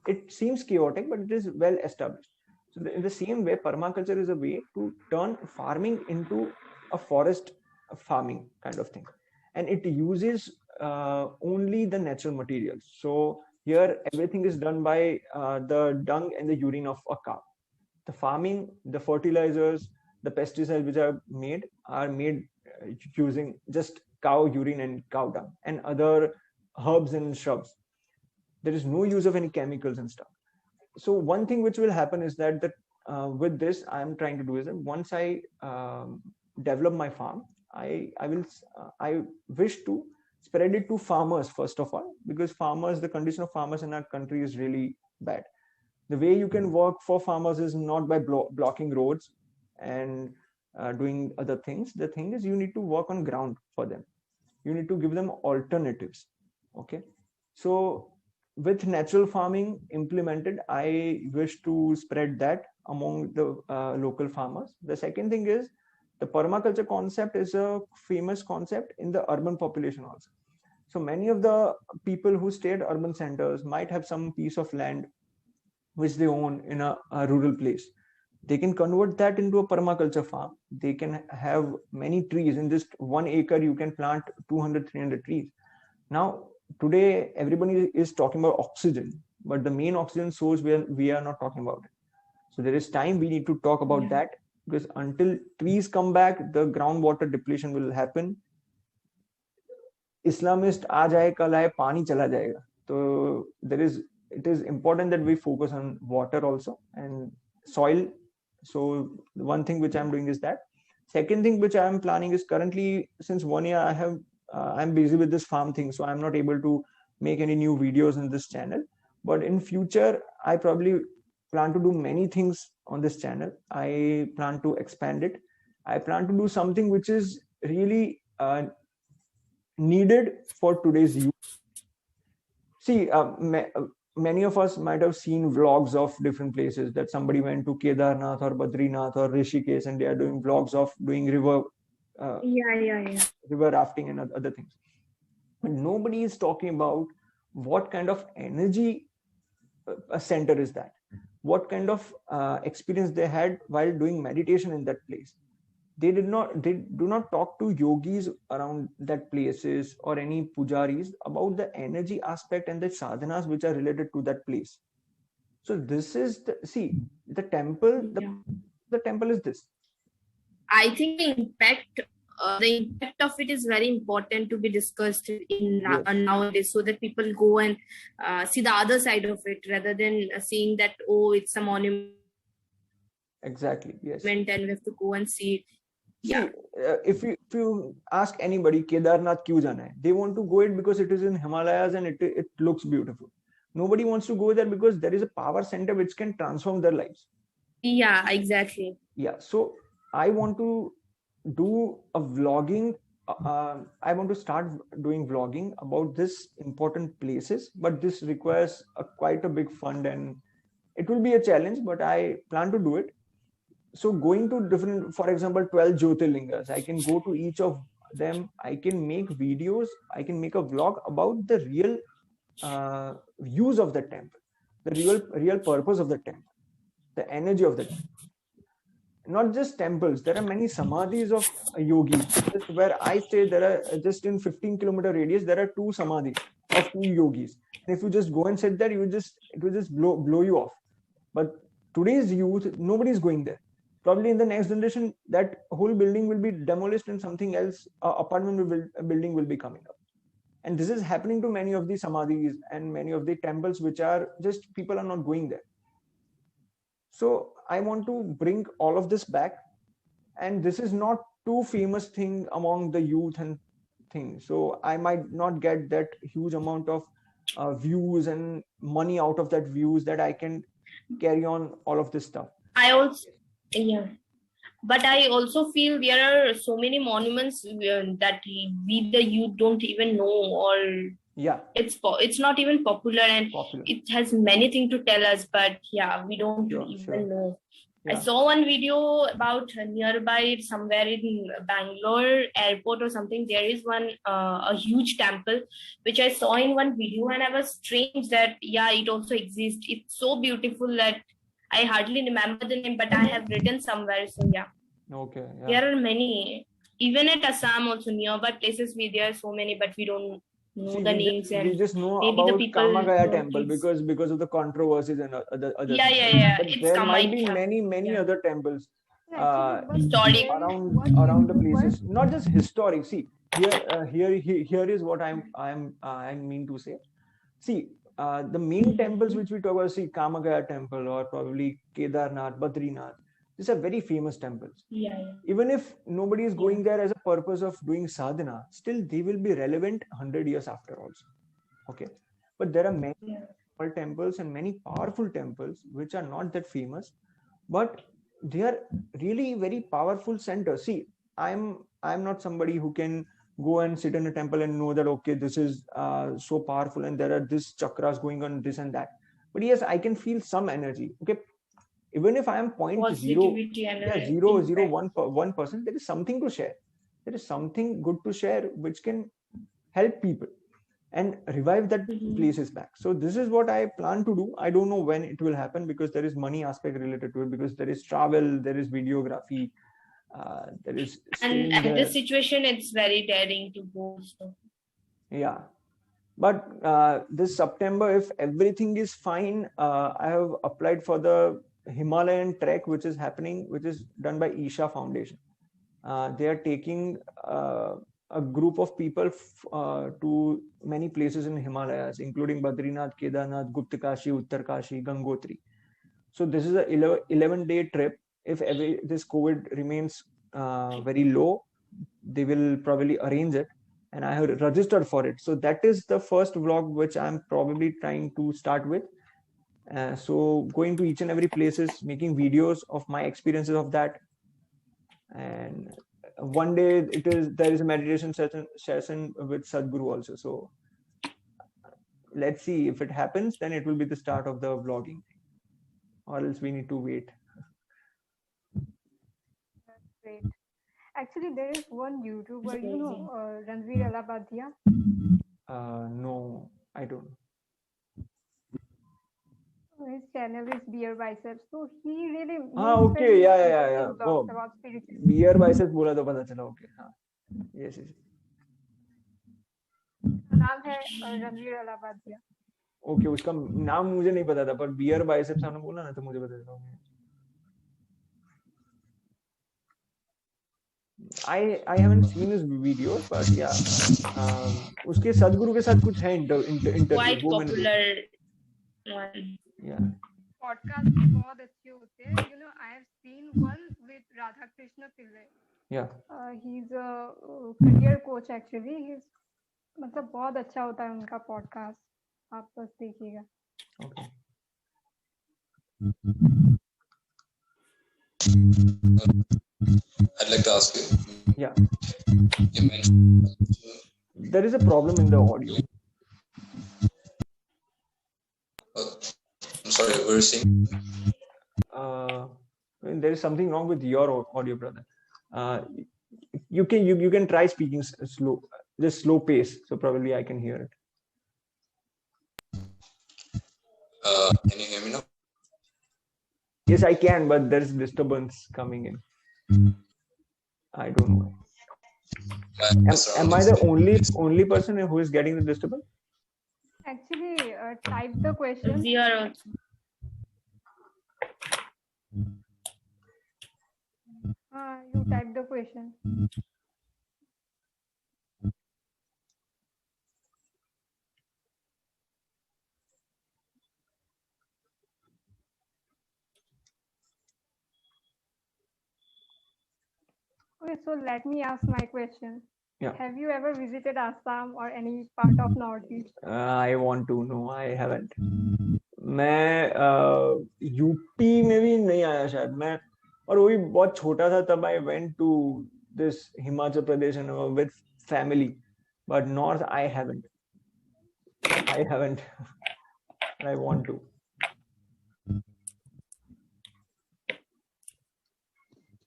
Speaker 1: It seems chaotic, but it is well established. So in the same way, permaculture is a way to turn farming into a forest farming kind of thing, and it uses only the natural materials. So here everything is done by the dung and the urine of a cow. The farming, the fertilizers, the pesticides which are made using just cow urine and cow dung and other herbs and shrubs. There is no use of any chemicals and stuff. So one thing which will happen is that with this I'm trying to do is that once I develop my farm, I wish to spread it to farmers first of all, because the condition of farmers in our country is really bad. The way you can work for farmers is not by blocking roads and doing other things. The thing is you need to work on ground for them. You need to give them alternatives. Okay, so with natural farming implemented, I wish to spread that among the local farmers. The second thing is the permaculture concept is a famous concept in the urban population also. So many of the people who stay at urban centers might have some piece of land which they own in a rural place. They can convert that into a permaculture farm. They can have many trees. In just 1 acre you can plant 200-300 trees. Now today everybody is talking about oxygen, but the main oxygen source we are not talking about it. So there is time we need to talk about that, because until trees come back, the groundwater depletion will happen. Islamist aa jaye kal aaye, pani chala jayega. So it is important that we focus on water also and soil. So one thing which I'm doing is that. Second thing which I'm planning is currently since 1 year I'm busy with this farm thing, so I'm not able to make any new videos in this channel. But in future, I probably plan to do many things on this channel. I plan to expand it. I plan to do something which is really needed for today's youth. See, many of us might have seen vlogs of different places that somebody went to Kedarnath or Badrinath or Rishikesh and they are doing vlogs of doing river rafting and other things. But nobody is talking about what kind of energy a center is that, what kind of experience they had while doing meditation in that place. They do not talk to yogis around that places or any pujaris about the energy aspect and the sadhanas which are related to that place. So this is the temple. The temple is this.
Speaker 4: I think the impact of it is very important to be discussed in nowadays, so that people go and see the other side of it rather than seeing that, oh, it's a monument.
Speaker 1: Exactly. Yes.
Speaker 4: And we have to go and see it. Yeah.
Speaker 1: If you ask anybody Kedarnath kyun jana hai, they want to go it because it is in Himalayas and it looks beautiful. Nobody wants to go there because there is a power center which can transform their lives.
Speaker 4: Yeah, exactly.
Speaker 1: Yeah. So I want to do a vlogging. I want to start doing vlogging about this important places, but this requires quite a big fund and it will be a challenge, but I plan to do it. So going to different, for example, 12 Jyotirlingas, I can go to each of them. I can make videos. I can make a vlog about the real use of the temple, the real purpose of the temple, the energy of the temple. Not just temples. There are many samadhis of yogis. Just where I stay, there are just in 15-kilometer radius, there are 2 samadhis of 2 yogis. And if you just go and sit there, it will just blow you off. But today's youth, nobody is going there. Probably in the next generation, that whole building will be demolished and something else, apartment building will be coming up. And this is happening to many of the samadhis and many of the temples, which are just, people are not going there. So I want to bring all of this back. And this is not too famous thing among the youth and things. So I might not get that huge amount of views and money out of that views that I can carry on all of this stuff.
Speaker 4: I Yeah. But I also feel there are so many monuments that we the youth don't even know, or
Speaker 1: Yeah,
Speaker 4: it's not even popular, and
Speaker 1: popular.
Speaker 4: it has many things to tell us, but yeah, we don't
Speaker 1: Sure,
Speaker 4: even
Speaker 1: sure.
Speaker 4: know. I
Speaker 1: Yeah.
Speaker 4: saw one video about nearby somewhere in Bangalore airport or something. There is one a huge temple which I saw in one video, and I was strange that yeah, it also exists. It's so beautiful that I hardly remember the name, but I have written somewhere. So yeah,
Speaker 1: Okay. Yeah.
Speaker 4: there are many. Even at Assam, also nearby places, there are so many, but we don't know
Speaker 1: See,
Speaker 4: the names,
Speaker 1: we
Speaker 4: and
Speaker 1: just know
Speaker 4: maybe the
Speaker 1: about
Speaker 4: people
Speaker 1: Kamagaya
Speaker 4: don't.
Speaker 1: temple because of the controversies and other
Speaker 4: Yeah,
Speaker 1: things,
Speaker 4: yeah,
Speaker 1: right?
Speaker 4: yeah.
Speaker 1: But
Speaker 4: It's
Speaker 1: there might be
Speaker 4: Kamakhya.
Speaker 1: many
Speaker 4: Yeah.
Speaker 1: other temples
Speaker 2: Actually, but
Speaker 4: Historic.
Speaker 2: there is
Speaker 1: around
Speaker 2: one
Speaker 1: the
Speaker 2: YouTuber.
Speaker 1: places, not just historic. See, here is what I mean to say. See, the main temples which we talk about, see, Kamagaya temple or probably Kedarnath, Badrinath, these are very famous temples.
Speaker 4: Yeah, yeah.
Speaker 1: Even if nobody is going
Speaker 4: Yeah.
Speaker 1: there as a purpose of doing sadhana, still they will be relevant 100 years after also. Okay. But there are many
Speaker 4: Yeah.
Speaker 1: small temples and many powerful temples which are not that famous, but they are really very powerful centers. See, I'm not somebody who can go and sit in a temple and know that okay, this is so powerful and there are this chakras going on, this and that. But yes, I can feel some energy. Okay, even if I am 0.0,
Speaker 4: Positivity and
Speaker 1: yeah, 0.0
Speaker 4: impact.
Speaker 1: 1%, there is something to share. There is something good to share which can help people and revive that places back. So this is what I plan to do. I don't know when it will happen because there is money aspect related to it, because there is travel, there is videography, there is
Speaker 4: And
Speaker 1: staying
Speaker 4: at
Speaker 1: there.
Speaker 4: this situation, it's very daring to go. So.
Speaker 1: Yeah. But this September, if everything is fine, I have applied for the Himalayan trek, which is happening, which is done by Isha Foundation. They are taking a group of people to many places in Himalayas, including Badrinath, Kedarnath, Guptakashi, Uttarkashi, Gangotri. So this is a 11-day trip. If this COVID remains very low, they will probably arrange it, and I have registered for it. So that is the first vlog which I'm probably trying to start with. So going to each and every places, making videos of my experiences of that, and one day there is a meditation session with Sadhguru also. So let's see, if it happens, then it will be the start of the vlogging thing, or else we need to wait.
Speaker 2: Great. Actually, there is one YouTuber, you know, Ranveer Alabadia.
Speaker 1: No, I don't.
Speaker 2: His channel is Beer Biceps. So he really
Speaker 1: Okay, yeah.
Speaker 2: vlogs
Speaker 1: Oh,
Speaker 2: about spirituality.
Speaker 1: Beer Biceps बोला तो पता चला. Okay, हाँ. Yes.
Speaker 2: नाम है Ranveer Allahbadia.
Speaker 1: Okay, उसका नाम मुझे नहीं पता था, पर Beer Biceps आपने बोला ना तो मुझे पता चला. I haven't seen his videos, but yeah, उसके सदगुरु के साथ कुछ है interview.
Speaker 4: Quite popular one.
Speaker 1: Yeah.
Speaker 2: Podcast भी बहुत अच्छे होते हैं. You know, I have seen one with Radha Krishna Pillai.
Speaker 1: Yeah.
Speaker 2: He's a career coach actually. He's मतलब बहुत अच्छा होता है उनका podcast. आप बस देखिएगा.
Speaker 1: Okay.
Speaker 3: I'd like to ask you.
Speaker 1: Yeah.
Speaker 3: You mentioned
Speaker 1: there is a problem in the audio.
Speaker 3: I'm sorry, what were you saying?
Speaker 1: There is something wrong with your audio, brother. You can try speaking slow, just slow pace, so probably I can hear it.
Speaker 3: Can you hear me now?
Speaker 1: Yes, I can, but there's disturbance coming in. I don't know. Am I the only person who is getting the disturbance?
Speaker 2: Actually, type the question.
Speaker 4: We are also.
Speaker 2: You type the question. Okay, so let me ask my question.
Speaker 1: Yeah.
Speaker 2: Have you ever visited Assam or any part of Northeast?
Speaker 1: I want to know. I haven't. मैं UP में भी नहीं आया शायद. मैं और वो भी बहुत छोटा था तब I went to this Himachal Pradesh and with family, but north I haven't. And I want to.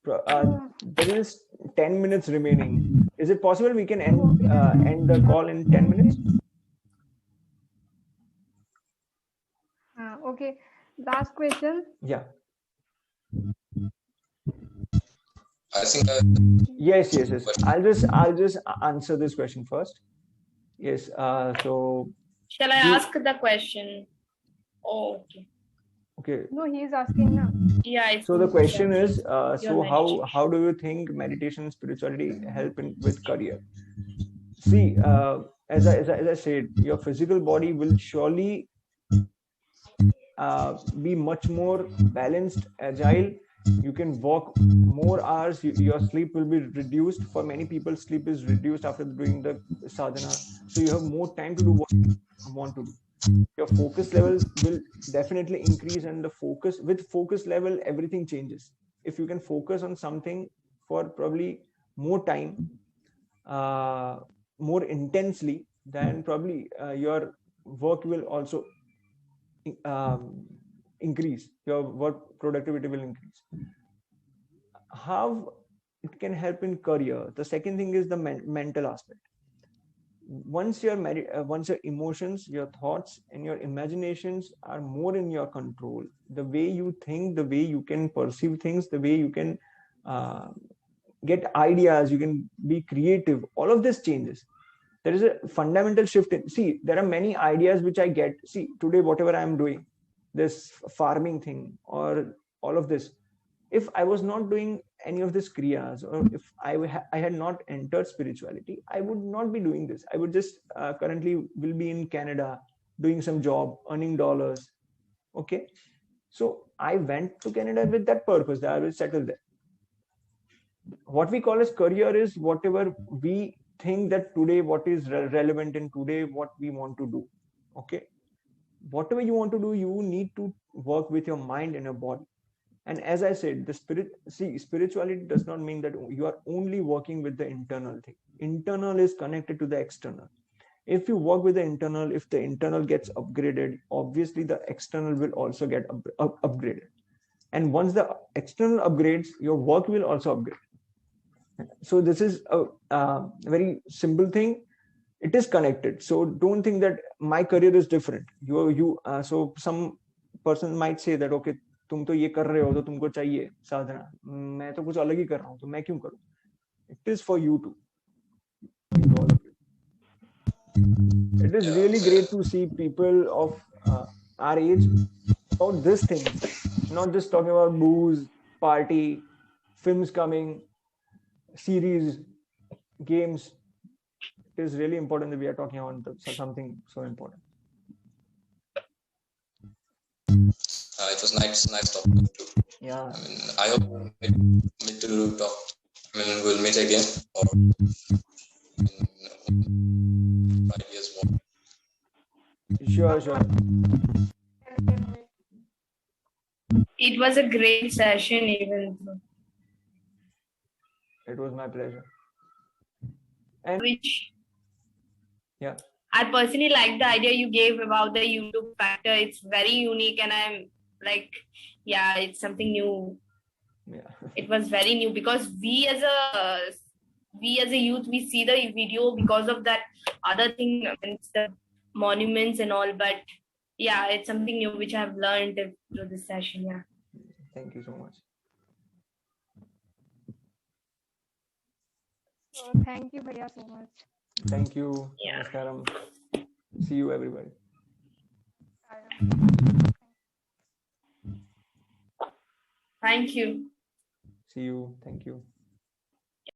Speaker 1: There is 10 minutes remaining. Is it possible we can end the call in 10 minutes?
Speaker 2: Okay. Last question.
Speaker 1: Yeah.
Speaker 3: I think
Speaker 1: Yes. I'll just answer this question first. Yes. So.
Speaker 4: Shall I ask the question? Oh, okay.
Speaker 1: Okay.
Speaker 2: No, he is asking now.
Speaker 4: Yeah.
Speaker 1: So the question is, so how do you think meditation and spirituality help with career? See, as I said, your physical body will surely be much more balanced, agile. You can walk more hours. Your sleep will be reduced. For many people, sleep is reduced after doing the sadhana. So you have more time to do what you want to do. Your focus levels will definitely increase, and with focus level, everything changes. If you can focus on something for probably more time, more intensely, then probably your work will also increase. Your work productivity will increase. How it can help in career? The second thing is the mental aspect. Once your emotions, your thoughts, and your imaginations are more in your control, the way you think, the way you can perceive things, the way you can get ideas, you can be creative, all of this changes. There is a fundamental shift see, there are many ideas which I get. See, today whatever I am doing, this farming thing or all of this, if I was not doing any of these kriyas, or if I had not entered spirituality, I would not be doing this. I would just currently will be in Canada doing some job, earning dollars. Okay, so I went to Canada with that purpose that I will settle there. What we call as career is whatever we think that today, what is relevant in today, what we want to do. Okay, whatever you want to do, you need to work with your mind and your body. And as I said, spirituality does not mean that you are only working with the internal thing. Internal is connected to the external. If you work with the internal, if the internal gets upgraded, obviously the external will also get upgraded. And once the external upgrades, your work will also upgrade. So this is a very simple thing. It is connected. So don't think that my career is different. So some person might say that, okay, तुम तो ये कर रहे हो तो तुमको चाहिए साधना, मैं तो कुछ अलग ही कर रहा हूँ तो मैं क्यों करूँ? It is for you too. It is really great to see people of our age about this thing, not just talking about booze, party, films coming, series, games. It is really important that we are talking about something so important.
Speaker 3: It was nice talking to you.
Speaker 1: Yeah.
Speaker 3: I mean, I hope we'll meet to talk. I mean, we'll meet again or in 5 years more.
Speaker 1: Sure.
Speaker 4: It was a great session, even though.
Speaker 1: It was my pleasure. Yeah.
Speaker 4: I personally like the idea you gave about the YouTube factor. It's very unique, and I'm like, yeah, it's something new.
Speaker 1: Yeah.
Speaker 4: It was very new because we as a youth, we see the video because of that other thing, it's the monuments and all. But yeah, it's something new which I've learned through this session. Yeah.
Speaker 1: Thank you so much.
Speaker 2: Thank you, Bhaiya, so much.
Speaker 1: Thank you.
Speaker 4: Yeah.
Speaker 1: Namaskaram. See you, everybody.
Speaker 4: Thank you.
Speaker 1: See you. Thank you.